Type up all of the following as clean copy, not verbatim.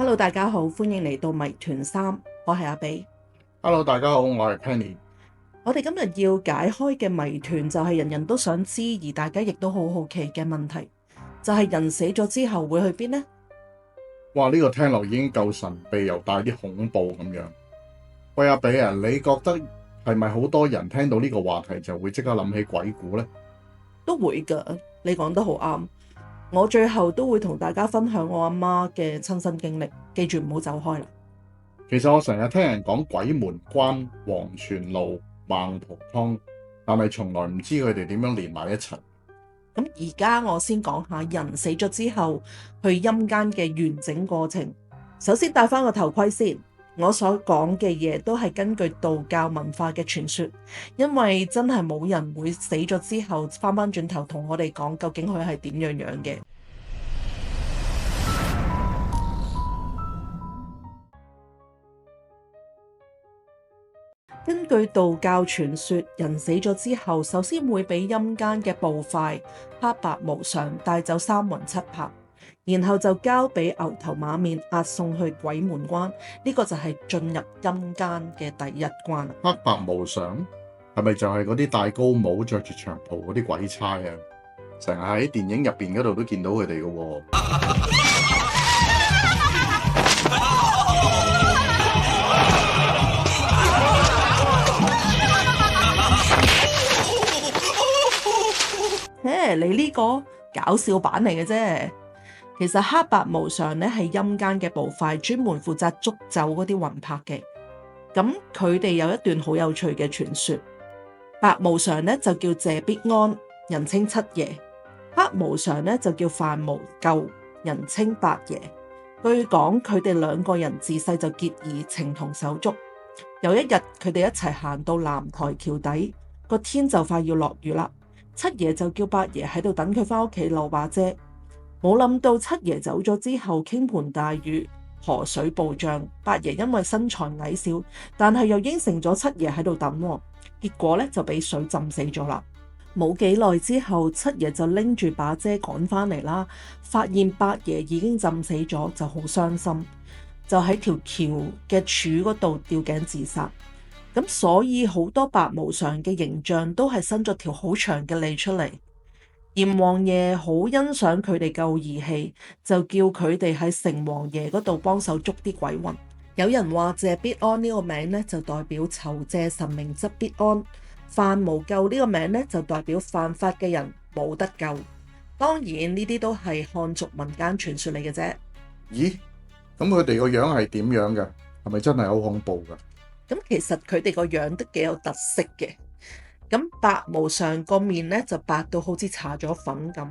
Hello，大家好，歡迎嚟到謎團3，我係阿比。Hello，大家好，我係 Penny。我哋今日要解開嘅謎團就係人人都想知，而大家亦都好好奇嘅問題，就係人死咗之後會去邊呢？哇，呢個聽落已經夠神秘又帶啲恐怖咁樣。喂，阿比啊，你覺得係咪好多人聽到呢個話題就會即刻諗起鬼故呢？都會㗎，你講得好啱。我最後都會同大家分享我阿媽嘅親身經歷，記住唔好走開啦。其實我成日聽人講鬼門關、黃泉路、孟婆湯，但係從來唔知佢哋點樣連埋一齊。咁而家我先講下人死咗之後去陰間嘅完整過程。首先戴翻個頭盔先，我所講嘅嘢都係根據道教文化嘅傳說，因為真係冇人會死咗之後翻轉頭同我哋講究竟佢係點樣嘅。根據道教傳說，人死咗之後，首先會俾陰間嘅捕快黑白無常帶走三魂七魄，然後就交俾牛頭馬面押送去鬼門關。呢個就係進入陰間嘅第一關。黑白無常係咪就係嗰啲戴高帽、着住長袍嗰啲鬼差啊？成日喺電影入邊嗰度都見到佢哋嘅喎。你呢個搞笑版嚟嘅啫。其實黑白無常咧係陰間嘅捕快，專門負責捉走嗰啲魂魄嘅。咁佢哋有一段好有趣嘅傳說。白無常咧就叫謝必安，人稱七爺；黑無常咧就叫范無咎，人稱八爺。據講佢哋兩個人自細就結義，情同手足。有一日佢哋一齊行到南台橋底，個天就快要落雨啦。七爺就叫八爺喺度等佢返屋企攞把遮，冇諗到七爺走咗之後傾盆大雨，河水暴漲。八爺因為身材矮小，但係又應承咗七爺喺度等，結果咧就俾水浸死咗啦。冇幾耐之後，七爺就拎住把遮趕返嚟啦，發現八爺已經浸死咗，就好傷心，就喺條橋嘅柱嗰度吊頸自殺。咁所以好多白無常嘅形象都係伸咗條好長嘅脷出嚟。閻王爺好欣賞佢哋夠義氣，就叫佢哋喺城隍爺嗰度幫手捉啲鬼魂。有人話謝必安呢個名咧就代表酬謝神明則必安，犯無咎呢個名咧就代表犯法嘅人冇得救。當然呢啲都係漢族民間傳說嚟嘅啫。咦？咁佢哋個樣係點樣嘅？係咪真係好恐怖㗎？咁其實佢哋個樣都幾有特色嘅。咁白無常個面咧就白到好似搽咗粉咁，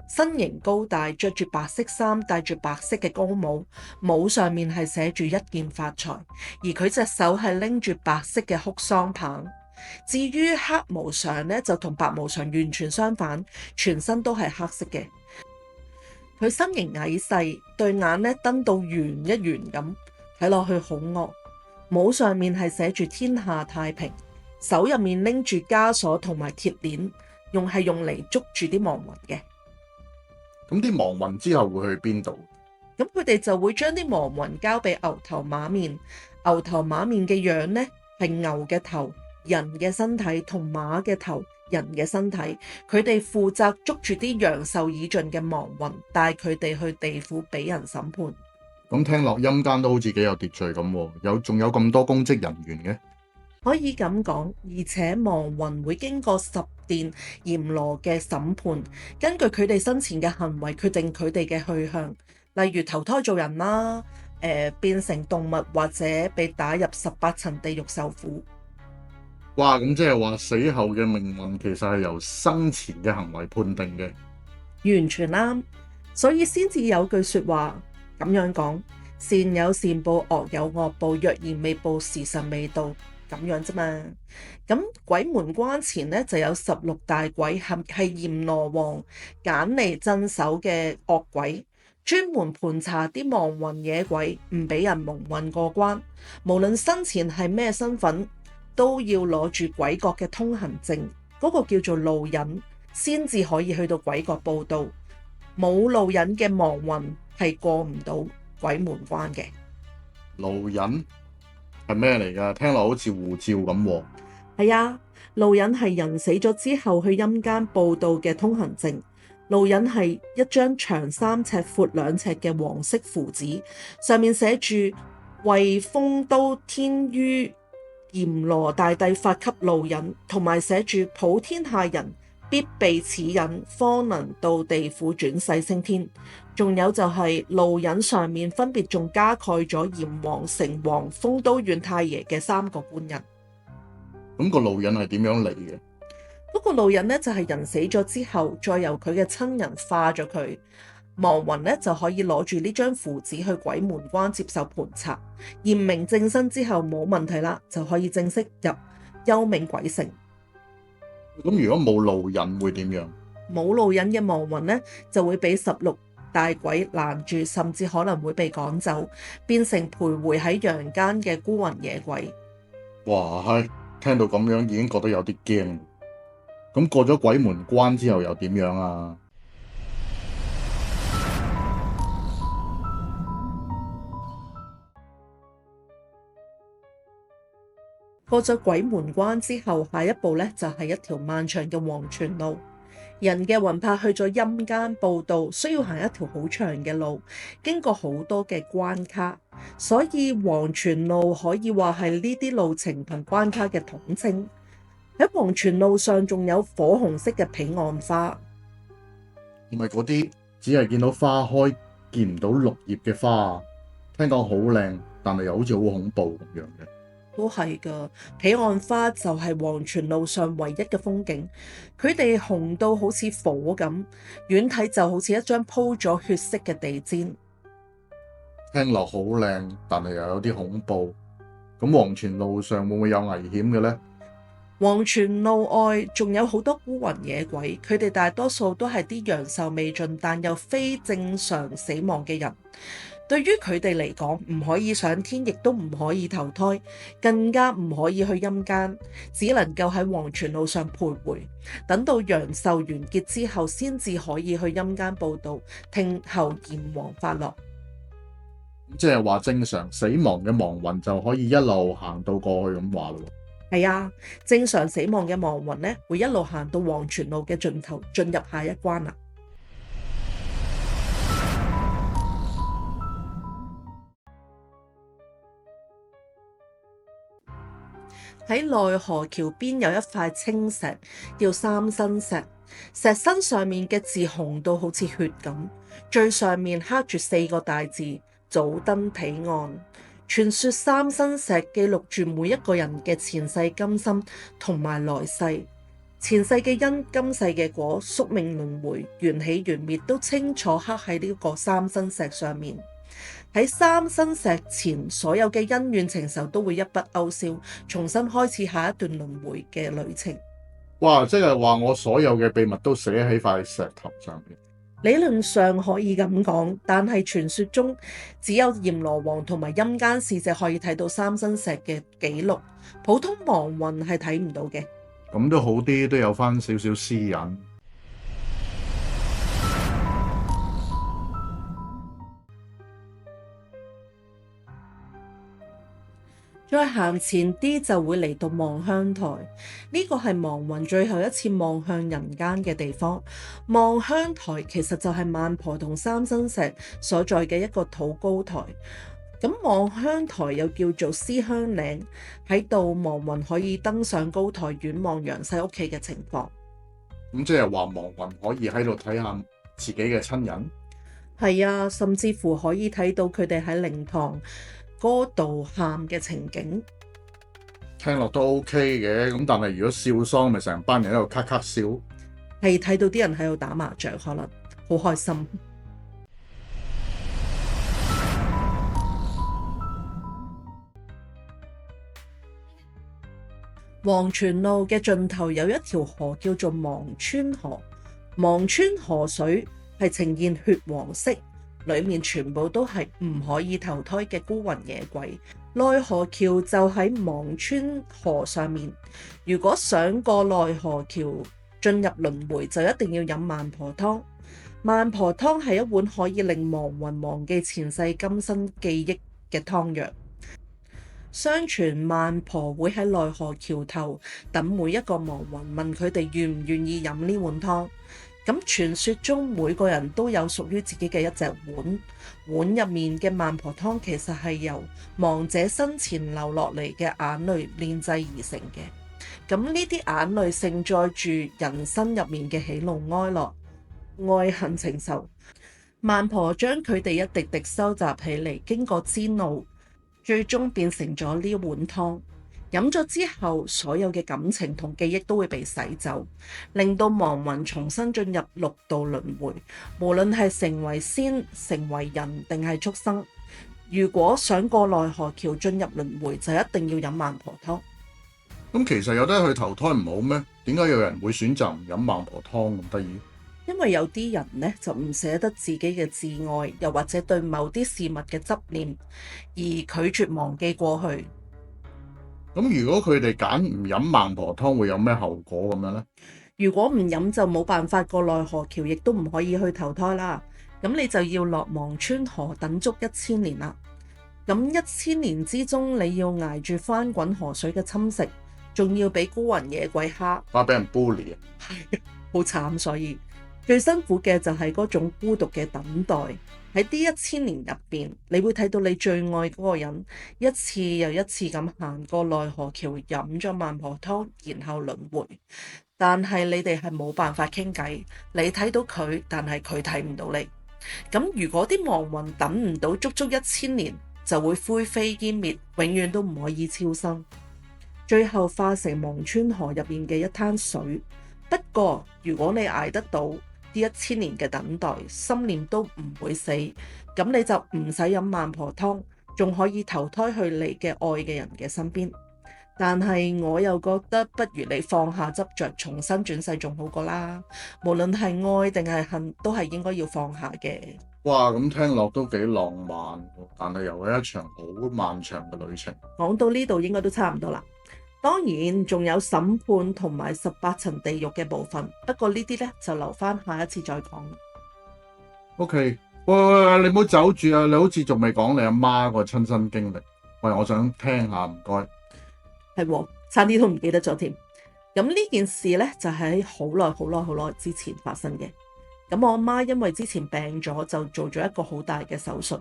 身形高大，着住白色衫，戴住白色嘅高帽，帽上面係寫住一件發財，而佢隻手係拎住白色嘅哭喪棒。至於黑無常咧就同白無常完全相反，全身都係黑色嘅。佢身形矮細，對眼咧瞪到圓一圓咁，睇落去好惡。帽上面係寫住天下太平，手入面拎住枷鎖同埋鐵鏈，用嚟捉住啲亡魂嘅。咁啲亡魂之後會去邊度？咁佢哋就會將啲亡魂交俾牛頭馬面。牛頭馬面嘅樣呢係牛嘅頭、人嘅身體同馬嘅頭、人嘅身體。佢哋負責捉住啲陽壽已盡嘅亡魂，帶佢哋去地府俾人審判。咁聽落陰間都好似幾有秩序咁，仲有咁多公職人員嘅。可以咁講，而且亡魂會經過十殿閻羅嘅審判，根據佢哋生前嘅行為決定佢哋嘅去向，例如投胎做人啦，變成動物或者被打入18層地獄受苦。哇！咁即係話死後嘅命運其實係由生前嘅行為判定嘅。完全啱，所以先至有句說話咁樣講：善有善報，惡有惡報，若然未報，時辰未到。咁樣啫嘛。咁鬼門關前咧就有16大鬼，係閻羅王揀嚟鎮守嘅惡鬼，專門盤查啲亡魂野鬼，唔俾人蒙混過關。無論生前係咩身份，都要攞住鬼國嘅通行證，嗰個叫做路引，先至可以去到鬼國報到。冇路引嘅亡魂係過唔到。鬼門關嘅。路引係咩嚟㗎？聽落好似護照咁喎。係啊，路引係人死咗之後去陰間報到嘅通行證。路引係一張長3尺、闊2尺嘅黃色符紙，上面寫住為酆都天於閻羅大帝發給路引，同埋寫住普天下人必備此引，方能到地府轉世升天。仲有就係路引上面分別仲加蓋咗閻王、城隍、酆都縣太爺嘅3個官印。咁個路引係點樣嚟嘅？嗰個路引呢，就係人死咗之後，再由佢嘅親人化咗佢，亡魂呢，就可以攞住呢張符紙去鬼門關接受盤查，驗明正身之後冇問題啦，就可以正式入幽冥鬼城。咁如果冇路引會點樣？冇路引嘅亡魂呢，就會俾16大鬼攔住，甚至可能會被趕走，變成徘徊喺陽間嘅孤魂野鬼。哇，係聽到咁樣已經覺得有啲驚。咁過咗鬼門關之後又點樣啊？過咗鬼門關之後，下一步呢，就係一條漫長嘅黃泉路。人嘅魂魄去咗陰間報到，需要行一條好長嘅路，經過好多嘅關卡，所以黃泉路可以話係呢啲路程同關卡嘅統稱。喺黃泉路上仲有火紅色嘅彼岸花，唔係嗰啲只係見到花開，見唔到綠葉嘅花啊？聽講好靚，但係又好似好恐怖咁樣嘅。都係噶。彼岸花就係黃泉路上唯一嘅風景，佢哋紅到好似火咁，遠睇就好似一張鋪咗血色嘅地氈。聽落好靚，但係又有啲恐怖。咁黃泉路上會唔會有危險嘅呢？黃泉路外仲有好多孤魂野鬼，佢哋大多數都係啲陽壽未盡但又非正常死亡嘅人。對於佢哋嚟講，唔可以上天，亦都唔可以投胎，更加唔可以去陰間，只能夠喺黃泉路上徘徊，等到陽壽完結之後，先至可以去陰間報到，聽候閻王發落。即係話正常死亡嘅亡魂就可以一路行到過去咁話咯。係啊，正常死亡嘅亡魂呢，會一路行到黃泉路嘅盡頭，進入下一關啦。喺內河橋邊有一塊青石，叫三生石，石身上面嘅字紅到好似血咁，最上面刻住4個大字：早登彼岸。傳說三生石記錄住每一個人嘅前世今生同埋來世，前世嘅因、今世嘅果、宿命輪迴、緣起緣滅都清楚刻喺呢個三生石上面。喺三生石前，所有嘅恩怨情仇都會一筆勾銷，重新開始下一段輪迴嘅旅程。哇！即係話我所有嘅秘密都寫喺塊石頭上面。理論上可以咁講，但係傳說中只有閻羅王同埋陰間使者可以睇到三生石嘅記錄，普通亡魂係睇唔到嘅。咁都好啲，都有翻少少私隱。再行前啲就會嚟到望鄉台，呢個係亡魂最後一次望向人間嘅地方。望鄉台其實就係孟婆同三生石所在嘅一個土高台。咁望鄉台又叫做思鄉嶺，喺度亡魂可以登上高台遠望陽世屋企嘅情況。咁即係話亡魂可以喺度睇下自己嘅親人？係啊，甚至乎可以睇到佢哋喺靈堂嗰度喊嘅情景。聽落都 OK 嘅，咁但係如果笑喪咪成班人喺度咔咔笑，係睇到啲人喺度打麻雀，可能好開心。黃泉路嘅盡頭有一條河叫做忘川河，忘川河水係呈現血黃色，裏面全部都係唔可以投胎嘅孤魂野鬼。內河橋就喺忘川河上面，如果想過內河橋進入輪迴，就一定要飲孟婆湯。孟婆湯係一碗可以令亡魂忘記前世今生記憶嘅湯藥。相傳孟婆會喺奈何橋頭等每一個亡魂，問佢哋願唔願意飲呢碗湯。咁傳說中每個人都有屬於自己嘅一隻碗，碗入面嘅孟婆湯其實係由亡者生前流落嚟嘅眼淚煉製而成嘅。咁呢啲眼淚盛載住人生入面嘅喜怒哀樂、愛恨情仇。孟婆將佢哋一滴滴收集起嚟，經過煎熬，最終變成咗呢碗湯。飲咗之後，所有嘅感情同記憶都會被洗走，令到亡魂重新進入六道輪迴。無論係成為仙、成為人定係畜生，如果想過奈何橋進入輪迴，就一定要飲孟婆湯。咁其實有得去投胎唔好咩？點解有人會選擇唔飲孟婆湯咁得意？因為有啲人呢，就唔捨得自己嘅摯愛，又或者對某啲事物嘅執念，而拒絕忘記過去。咁如果佢哋揀唔飲孟婆湯，會有咩後果咁樣呢？如果唔飲就冇辦法過奈何橋，亦都唔可以去投胎啦。咁你就要落忘川河等足1000年啦。咁1000年之中，你要捱住翻滾河水嘅侵蝕，仲要俾孤魂野鬼蝦，怕俾人 bully 啊！好慘。所以最辛苦嘅就係嗰種孤獨嘅等待。喺呢1000年入邊，你會睇到你最愛嗰個人一次又一次咁行過奈何橋，飲咗孟婆湯，然後輪迴。但係你哋係冇辦法傾偈，你睇到佢，但係佢睇唔到你。咁如果啲亡魂等唔到足足1000年，就會灰飛煙滅，永遠都唔可以超生，最後化成忘川河入面嘅一灘水。不過如果你捱得到呢1000年嘅等待，心念都唔會死，咁你就唔使飲孟婆湯，仲可以投胎去你嘅愛嘅人嘅身邊。但係我又覺得不如你放下執着，重新轉世仲好過啦。無論係愛定係恨，都係應該要放下嘅。哇，咁聽落都幾浪漫喎，但係又係一場好漫長嘅旅程。講到呢度應該都差唔多啦。當然仲有審判同埋18層地獄嘅部分，不過呢啲呢就留翻下一次再講。OK，喂，你唔好走住啊！你好似仲未講你阿媽個親身經歷，喂，我想聽下，唔該。係喎，差啲都唔記得咗添。咁呢件事呢，就喺好耐之前發生嘅。咁我媽因為之前病咗，就做咗一個好大嘅手術。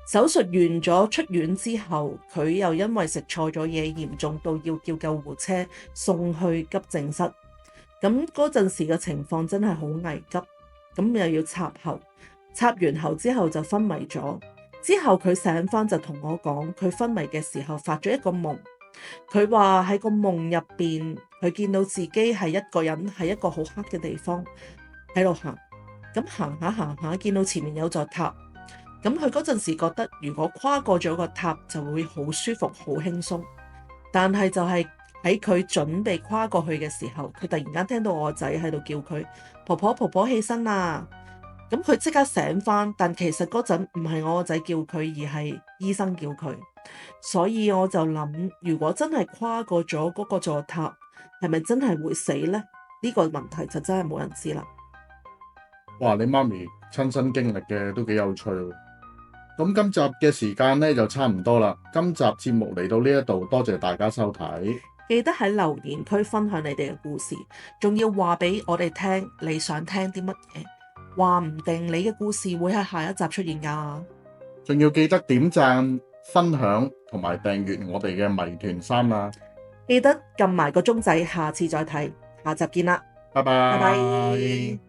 手術完咗出院之後，佢又因為食錯咗嘢，嚴重到要叫救護車送去急症室。咁嗰陣時嘅情況真係好危急，咁又要插喉，插完喉之後就昏迷咗。之後佢醒翻就同我講，佢昏迷嘅時候發咗一個夢。佢話喺個夢入邊，佢見到自己係一個人喺一個好黑嘅地方喺度行，咁行下見到前面有座塔。咁佢嗰陣時覺得如果跨過咗個塔就會好舒服好輕鬆，但係就係喺佢準備跨過去嘅時候，佢突然間聽到我仔喺度叫佢婆婆起身啦。咁佢即刻醒翻，但其實嗰陣唔係我個仔叫佢，而係醫生叫佢。所以我就諗，如果真係跨過咗嗰個座塔，係咪真係會死呢？呢個問題就真係冇人知啦。哇！你媽咪親身經歷嘅都幾有趣喎。咁今集嘅時間呢就差唔多啦。今集節目嚟到呢一度，多謝大家收睇。記得喺留言區分享你哋嘅故事，仲要話俾我哋聽你想聽啲乜嘢。話唔定你嘅故事會喺下一集出現㗎。仲要記得點讚、分享同埋訂閱我哋嘅迷團3啊！記得撳埋個鐘仔，下次再睇，下集見啦，拜拜。拜拜。